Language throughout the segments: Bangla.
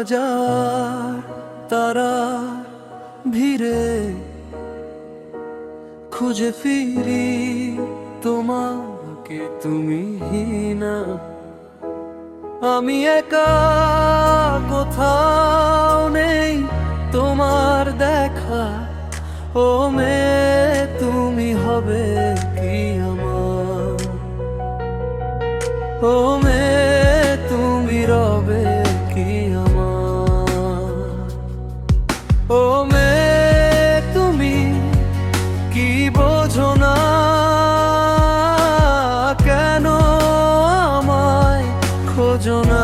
হাজার তারা ভিড়ে খুঁজে ফিরি তোমাকে, তুমি না। আমি একা কোথাও নেই তোমার দেখা, ও মেয়ে তুমি হবে কি আমার, ও মেয়ে তুমি রবে কি আমার, ও মেয়ে তুমি কি বোঝো না, কেন আমায় খোঁজো না।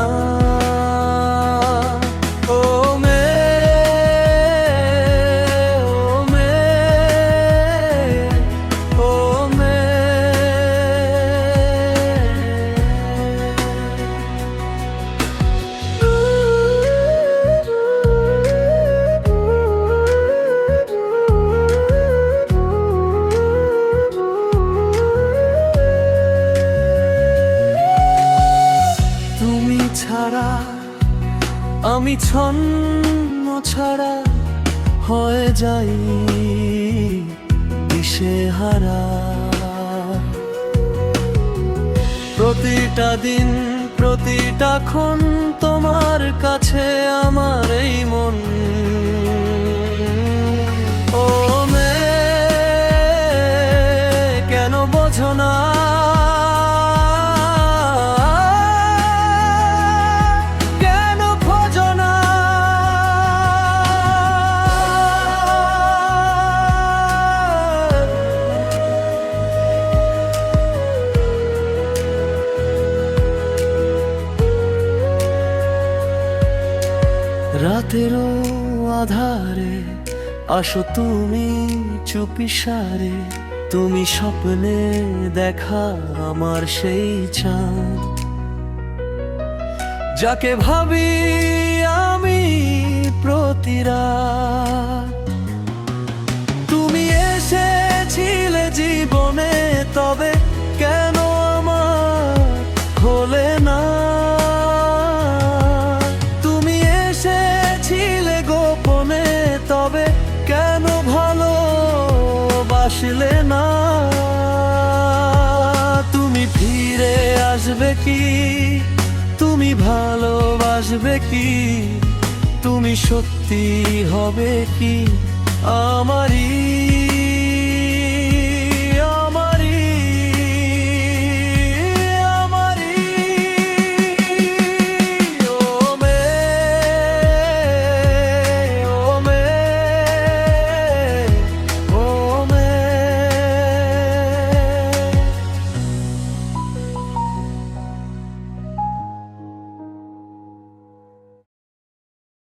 আমি ছন্ন ছাড়া হয়ে যাই দিশেহারা, প্রতিটা দিন প্রতিটা ক্ষণ তোমার কাছে আমার এই মন। ও মেয়ে কেন বোঝো না, রাতেরও আধারে আসো তুমি চুপিসারে, তুমি স্বপ্নে দেখা আমার সেই চাঁদ, যাকে ভাবি আমি প্রতি রাত। তুমি এসেছিলে জীবনে, তবে কেন আমার হলে না, তবে কেন ভালোবাসলে না। তুমি ফিরে আসবে কি, তুমি ভালোবাসবে কি, তুমি সত্যি হবে কি আমারই